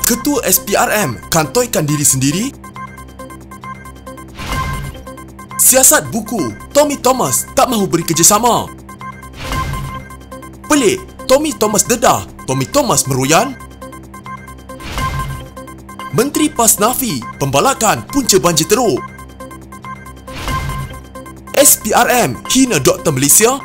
Ketua SPRM kantoikan diri sendiri. Siasat buku, Tommy Thomas tak mahu beri kerjasama. Pelik, Tommy Thomas dedah, Tommy Thomas meroyan. Menteri PAS nafi, pembalakan punca banjir teruk. SPRM hina Doktor Malaysia.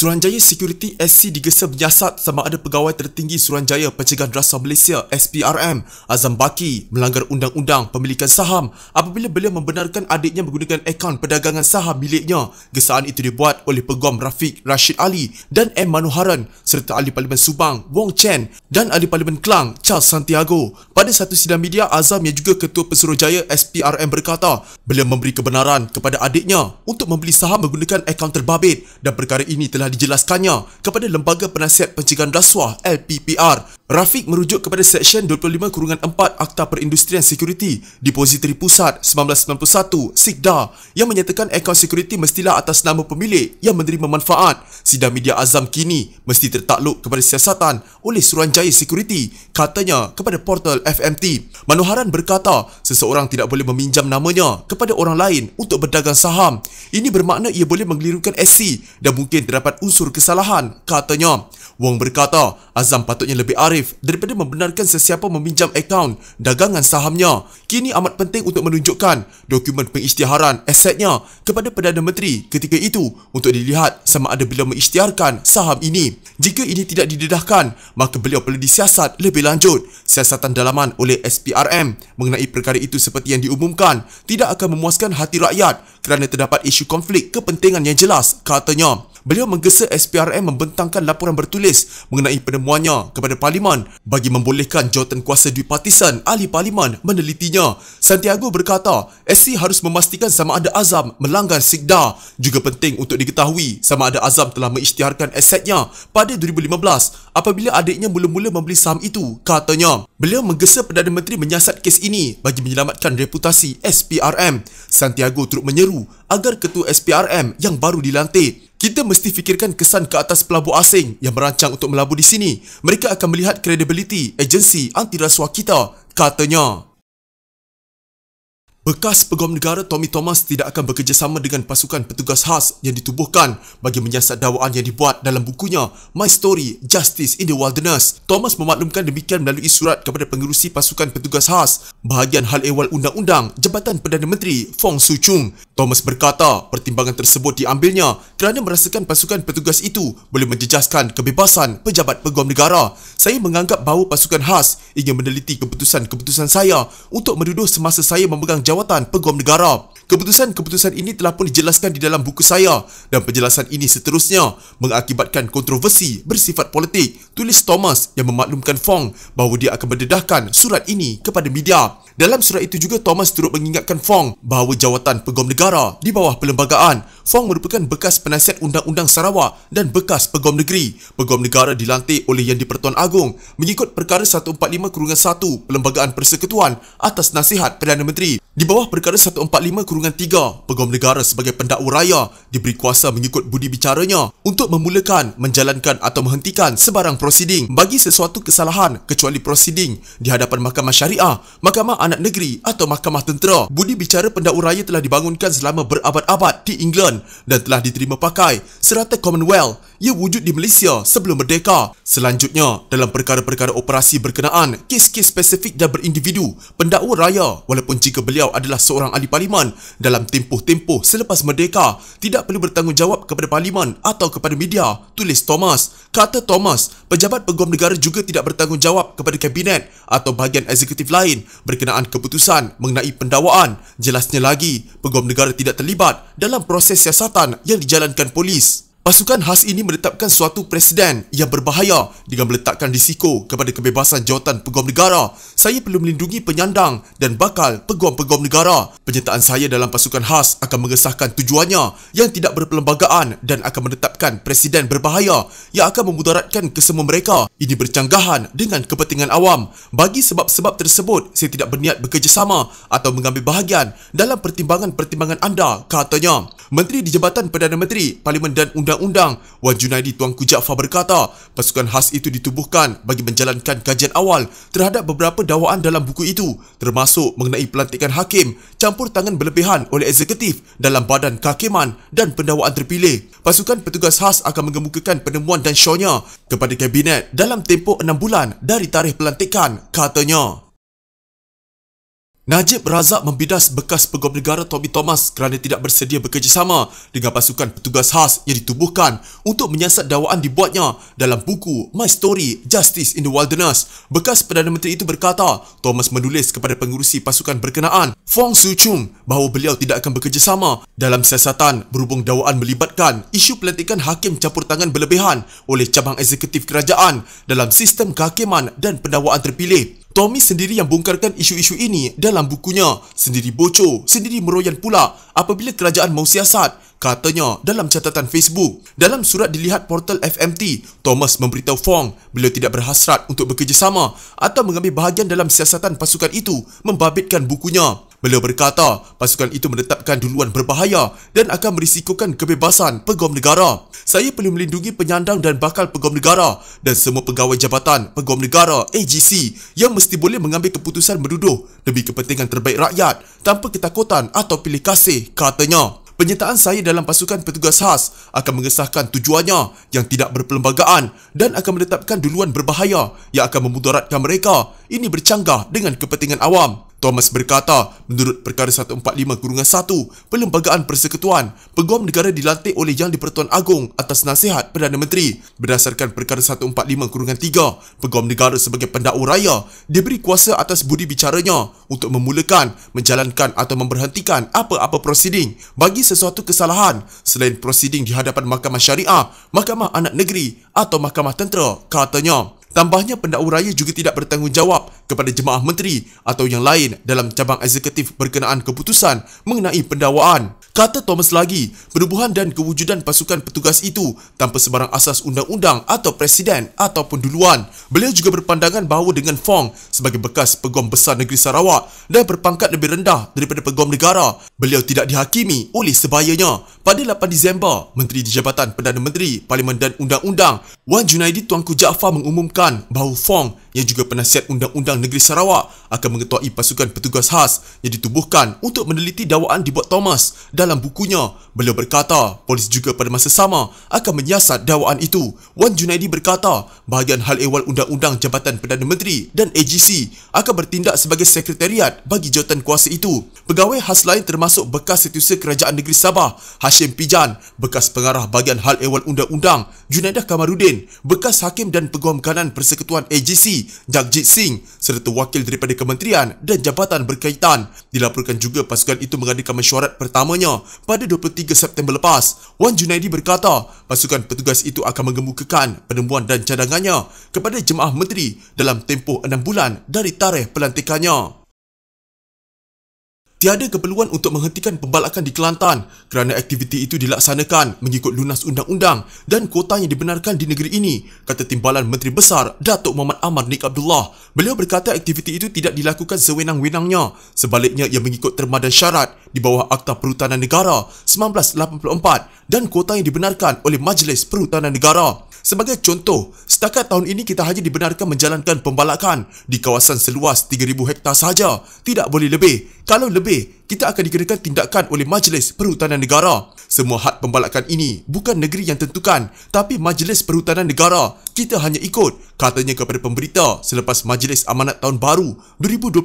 Suruhanjaya Security SC digesa menyiasat sama ada pegawai tertinggi Suruhanjaya Pencegahan Rasuah Malaysia SPRM Azam Baki melanggar undang-undang pemilikan saham apabila beliau membenarkan adiknya menggunakan akaun perdagangan saham miliknya. Gesaan itu dibuat oleh Peguam Rafiq Rashid Ali dan M. Manoharan serta Ahli Parlimen Subang Wong Chen dan Ahli Parlimen Klang Charles Santiago. Pada satu sidang media, Azam yang juga Ketua Pesuruhjaya SPRM berkata beliau memberi kebenaran kepada adiknya untuk membeli saham menggunakan akaun terbabit dan perkara ini telah dijelaskannya kepada Lembaga Penasihat Pencegahan Rasuah LPPR. Rafiq merujuk kepada Seksyen 25/4 Akta Perindustrian Sekuriti Depository Pusat 1991 SIKDA yang menyatakan akaun sekuriti mestilah atas nama pemilik yang menerima manfaat. Sidang media Azam kini mesti tertakluk kepada siasatan oleh Suruhanjaya Security, katanya kepada portal FMT. Manoharan berkata seseorang tidak boleh meminjam namanya kepada orang lain untuk berdagang saham. Ini bermakna ia boleh mengelirukan SC dan mungkin terdapat unsur kesalahan, katanya. Wong berkata Azam patutnya lebih arif daripada membenarkan sesiapa meminjam akaun dagangan sahamnya. Kini amat penting untuk menunjukkan dokumen pengisytiharan asetnya kepada Perdana Menteri ketika itu untuk dilihat sama ada beliau mengisytiharkan saham ini. Jika ini tidak didedahkan, maka beliau perlu disiasat lebih lanjut. Siasatan dalaman oleh SPRM mengenai perkara itu seperti yang diumumkan tidak akan memuaskan hati rakyat kerana terdapat isu konflik kepentingan yang jelas, katanya. Beliau menggesa SPRM membentangkan laporan bertulis mengenai penemuannya kepada Parlimen bagi membolehkan jawatankuasa bipartisan ahli Parlimen menelitinya. Santiago berkata SC harus memastikan sama ada Azam melanggar SIKDA. Juga penting untuk diketahui sama ada Azam telah mengisytiharkan asetnya pada 2015 apabila adiknya mula-mula membeli saham itu, katanya. Beliau menggesa Perdana Menteri menyiasat kes ini bagi menyelamatkan reputasi SPRM. Santiago turut menyeru agar Ketua SPRM yang baru dilantik, kita mesti fikirkan kesan ke atas pelabur asing yang merancang untuk melabur di sini. Mereka akan melihat kredibiliti agensi anti rasuah kita, katanya. Bekas Peguam Negara Tommy Thomas tidak akan bekerjasama dengan pasukan petugas khas yang ditubuhkan bagi menyiasat dakwaan yang dibuat dalam bukunya My Story Justice in the Wilderness. Thomas memaklumkan demikian melalui surat kepada pengerusi pasukan petugas khas bahagian hal ehwal undang-undang Jabatan Perdana Menteri Fong Su Chung. Thomas berkata pertimbangan tersebut diambilnya kerana merasakan pasukan petugas itu boleh menjejaskan kebebasan pejabat Peguam Negara. Saya menganggap bahawa pasukan khas ingin meneliti keputusan-keputusan saya untuk menuduh semasa saya memegang jawatan Peguam Negara. Keputusan-keputusan ini telah pun dijelaskan di dalam buku saya dan penjelasan ini seterusnya mengakibatkan kontroversi bersifat politik, tulis Thomas yang memaklumkan Fong bahawa dia akan mendedahkan surat ini kepada media. Dalam surat itu juga Thomas turut mengingatkan Fong bahawa jawatan Peguam Negara di bawah perlembagaan Fong merupakan bekas penasihat undang-undang Sarawak dan bekas Peguam Negeri. Peguam Negara dilantik oleh Yang di-Pertuan Agong mengikut perkara 145/1 Perlembagaan Persekutuan atas nasihat Perdana Menteri. Di bawah perkara 145/3, Peguam Negara sebagai pendakwa raya diberi kuasa mengikut budi bicaranya untuk memulakan, menjalankan atau menghentikan sebarang prosiding bagi sesuatu kesalahan kecuali prosiding di hadapan Mahkamah Syariah, Mahkamah Anak Negeri atau Mahkamah Tentera. Budi bicara pendakwa raya telah dibangunkan selama berabad-abad di England dan telah diterima pakai serata Commonwealth. Ia wujud di Malaysia sebelum merdeka. Selanjutnya, dalam perkara-perkara operasi berkenaan, kes-kes spesifik dan berindividu, pendakwa raya, walaupun jika beliau adalah seorang ahli parlimen, dalam tempoh-tempoh selepas merdeka, tidak perlu bertanggungjawab kepada parlimen atau kepada media, tulis Thomas. Kata Thomas, pejabat Peguam Negara juga tidak bertanggungjawab kepada kabinet atau bahagian eksekutif lain berkenaan keputusan mengenai pendakwaan. Jelasnya lagi, Peguam Negara tidak terlibat dalam proses siasatan yang dijalankan polis. Pasukan khas ini menetapkan suatu presiden yang berbahaya dengan meletakkan risiko kepada kebebasan jawatan peguam negara. Saya perlu melindungi penyandang dan bakal peguam-peguam negara. Penyertaan saya dalam pasukan khas akan mengesahkan tujuannya yang tidak berperlembagaan dan akan menetapkan presiden berbahaya yang akan memudaratkan kesemua mereka. Ini bercanggahan dengan kepentingan awam. Bagi sebab-sebab tersebut, saya tidak berniat bekerjasama atau mengambil bahagian dalam pertimbangan-pertimbangan anda, katanya. Menteri di Jabatan Perdana Menteri, Parlimen dan Undang-Undang Wan Junaidi Tuanku Jaafar berkata, pasukan khas itu ditubuhkan bagi menjalankan kajian awal terhadap beberapa dakwaan dalam buku itu, termasuk mengenai pelantikan hakim, campur tangan berlebihan oleh eksekutif dalam badan kehakiman dan pendakwaan terpilih. Pasukan petugas khas akan mengemukakan penemuan dan syawnya kepada Kabinet dalam tempoh 6 bulan dari tarikh pelantikan, katanya. Najib Razak membidas bekas peguam negara Tommy Thomas kerana tidak bersedia bekerjasama dengan pasukan petugas khas yang ditubuhkan untuk menyiasat dakwaan dibuatnya dalam buku My Story, Justice in the Wilderness. Bekas Perdana Menteri itu berkata, Thomas menulis kepada pengurusi pasukan berkenaan, Fong Soo Chung, bahawa beliau tidak akan bekerjasama dalam siasatan berhubung dakwaan melibatkan isu pelantikan hakim campur tangan berlebihan oleh cabang eksekutif kerajaan dalam sistem kehakiman dan pendakwaan terpilih. Tommy sendiri yang bongkarkan isu-isu ini dalam bukunya, sendiri bocor, sendiri meroyan pula apabila kerajaan mahu siasat, katanya dalam catatan Facebook. Dalam surat dilihat portal FMT, Thomas memberitahu Fong beliau tidak berhasrat untuk bekerjasama atau mengambil bahagian dalam siasatan pasukan itu membabitkan bukunya. Beliau berkata, pasukan itu menetapkan duluan berbahaya dan akan merisikokan kebebasan peguam negara. Saya perlu melindungi penyandang dan bakal peguam negara dan semua pegawai jabatan peguam negara AGC yang mesti boleh mengambil keputusan menuduh demi kepentingan terbaik rakyat tanpa ketakutan atau pilih kasih, katanya. Penyertaan saya dalam pasukan petugas khas akan mengesahkan tujuannya yang tidak berperlembagaan dan akan menetapkan duluan berbahaya yang akan memudaratkan mereka. Ini bercanggah dengan kepentingan awam. Thomas berkata, menurut Perkara 145-1, Perlembagaan Persekutuan, peguam negara dilantik oleh Yang di-Pertuan Agong atas nasihat Perdana Menteri. Berdasarkan Perkara 145-3, peguam negara sebagai pendakwa raya diberi kuasa atas budi bicaranya untuk memulakan, menjalankan atau memberhentikan apa-apa prosiding bagi sesuatu kesalahan selain prosiding di hadapan Mahkamah Syariah, Mahkamah Anak Negeri atau Mahkamah Tentera, katanya. Tambahnya, pendakwa raya juga tidak bertanggungjawab kepada jemaah menteri atau yang lain dalam cabang eksekutif berkenaan keputusan mengenai pendakwaan. Kata Thomas lagi, penubuhan dan kewujudan pasukan petugas itu tanpa sebarang asas undang-undang atau presiden ataupun duluan. Beliau juga berpandangan bahawa dengan Fong sebagai bekas peguam besar negeri Sarawak dan berpangkat lebih rendah daripada peguam negara, beliau tidak dihakimi oleh sebayanya. Pada 8 Disember, Menteri di Jabatan Perdana Menteri, Parlimen dan Undang-Undang Wan Junaidi Tuanku Jaafar mengumumkan bahawa Fong yang juga penasihat Undang-Undang Negeri Sarawak akan mengetuai pasukan petugas khas yang ditubuhkan untuk meneliti dakwaan dibuat Thomas. Dalam bukunya, beliau berkata polis juga pada masa sama akan menyiasat dakwaan itu. Wan Junaidi berkata bahagian hal ehwal Undang-Undang Jabatan Perdana Menteri dan AGC akan bertindak sebagai sekretariat bagi jawatan kuasa itu. Pegawai khas lain termasuk bekas Setiausaha Kerajaan Negeri Sabah Hashim Pijan, bekas pengarah bahagian hal ehwal Undang-Undang Junaidah Kamarudin, bekas hakim dan peguam kanan Persekutuan AGC Jagjit Singh serta wakil daripada kementerian dan jabatan berkaitan. Dilaporkan juga pasukan itu mengadakan mesyuarat pertamanya pada 23 September lepas. Wan Junaidi berkata pasukan petugas itu akan mengemukakan penemuan dan cadangannya kepada jemaah menteri dalam tempoh 6 bulan dari tarikh pelantikannya. Tiada keperluan untuk menghentikan pembalakan di Kelantan kerana aktiviti itu dilaksanakan mengikut lunas undang-undang dan kuota yang dibenarkan di negeri ini, kata Timbalan Menteri Besar Datuk Muhammad Ahmad Nik Abdullah. Beliau berkata aktiviti itu tidak dilakukan sewenang-wenangnya, sebaliknya ia mengikut terma dan syarat di bawah Akta Perhutanan Negara 1984 dan kuota yang dibenarkan oleh Majlis Perhutanan Negara. Sebagai contoh, setakat tahun ini kita hanya dibenarkan menjalankan pembalakan di kawasan seluas 3,000 hektar sahaja. Tidak boleh lebih. Kalau lebih, kita akan dikenakan tindakan oleh Majlis Perhutanan Negara. Semua had pembalakan ini bukan negeri yang tentukan, tapi Majlis Perhutanan Negara. Kita hanya ikut, katanya kepada pemberita selepas Majlis Amanat Tahun Baru 2022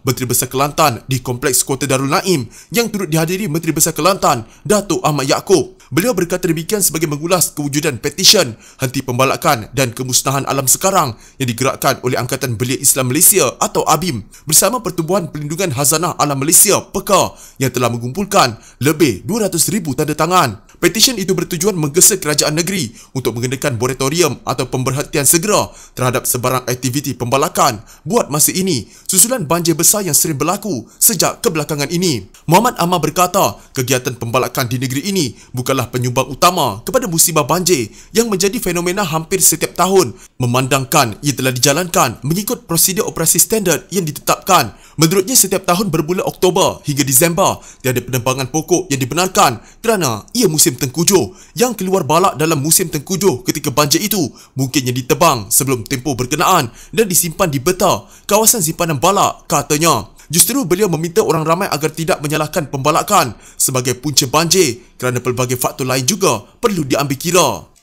Menteri Besar Kelantan di Kompleks Kota Darul Naim yang turut dihadiri Menteri Besar Kelantan Datuk Ahmad Yaakob. Beliau berkata demikian sebagai mengulas kewujudan petisyen henti pembalakan dan kemusnahan alam sekarang yang digerakkan oleh Angkatan Belia Islam Malaysia atau ABIM bersama Pertubuhan Perlindungan Hazanah Alam Malaysia PEKA yang telah mengumpulkan lebih 200,000 tanda tangan. Petisyen itu bertujuan menggesa kerajaan negeri untuk mengenakan moratorium atau pemberhentian segera terhadap sebarang aktiviti pembalakan buat masa ini susulan banjir besar yang sering berlaku sejak kebelakangan ini. Muhammad Ammar berkata, kegiatan pembalakan di negeri ini bukanlah penyumbang utama kepada musibah banjir yang menjadi fenomena hampir setiap tahun, memandangkan ia telah dijalankan mengikut prosedur operasi standard yang ditetapkan. Menurutnya, setiap tahun bermula Oktober hingga Disember tiada penebangan pokok yang dibenarkan kerana ia musim tengkujuh. Yang keluar balak dalam musim tengkujuh ketika banjir itu mungkinnya ditebang sebelum tempoh berkenaan dan disimpan di beta kawasan simpanan balak, katanya. Justru beliau meminta orang ramai agar tidak menyalahkan pembalakan sebagai punca banjir kerana pelbagai faktor lain juga perlu diambil kira.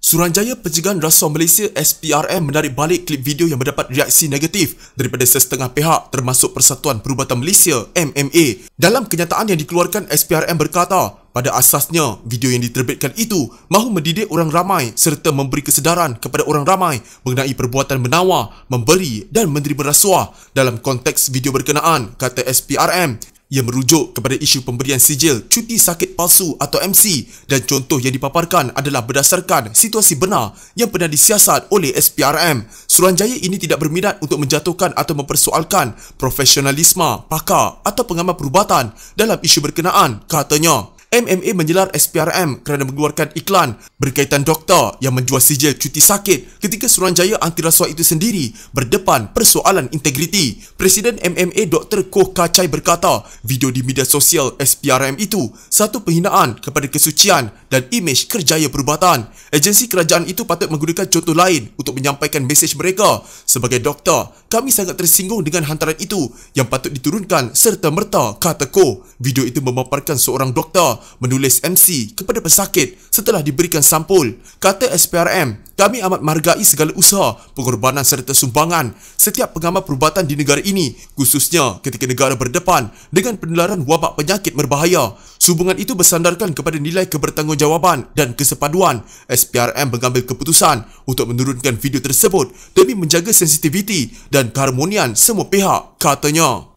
Suruhanjaya Pencegahan Rasuah Malaysia SPRM menarik balik klip video yang mendapat reaksi negatif daripada sesetengah pihak termasuk Persatuan Perubatan Malaysia MMA. Dalam kenyataan yang dikeluarkan, SPRM berkata, pada asasnya video yang diterbitkan itu mahu mendidik orang ramai serta memberi kesedaran kepada orang ramai mengenai perbuatan menawar, memberi dan menerima rasuah dalam konteks video berkenaan, kata SPRM. Ia merujuk kepada isu pemberian sijil cuti sakit palsu atau MC dan contoh yang dipaparkan adalah berdasarkan situasi benar yang pernah disiasat oleh SPRM. Suruhanjaya ini tidak berminat untuk menjatuhkan atau mempersoalkan profesionalisme pakar atau pengamal perubatan dalam isu berkenaan, katanya. MMA menyelar SPRM kerana mengeluarkan iklan berkaitan doktor yang menjual sijil cuti sakit ketika Suruhanjaya anti rasuah itu sendiri berdepan persoalan integriti. Presiden MMA Dr. Koh Kacai berkata, video di media sosial SPRM itu satu penghinaan kepada kesucian dan imej kerjaya perubatan. Agensi kerajaan itu patut menggunakan contoh lain untuk menyampaikan mesej mereka. Sebagai doktor, kami sangat tersinggung dengan hantaran itu yang patut diturunkan serta merta, kata Koh. Video itu memaparkan seorang doktor menulis MC kepada pesakit setelah diberikan sampul. Kata SPRM, kami amat menghargai segala usaha, pengorbanan serta sumbangan setiap pengamal perubatan di negara ini, khususnya ketika negara berdepan dengan penularan wabak penyakit berbahaya. Sumbangan itu bersandarkan kepada nilai kebertanggungjawaban dan kesepaduan. SPRM mengambil keputusan untuk menurunkan video tersebut demi menjaga sensitiviti dan keharmonian semua pihak, katanya.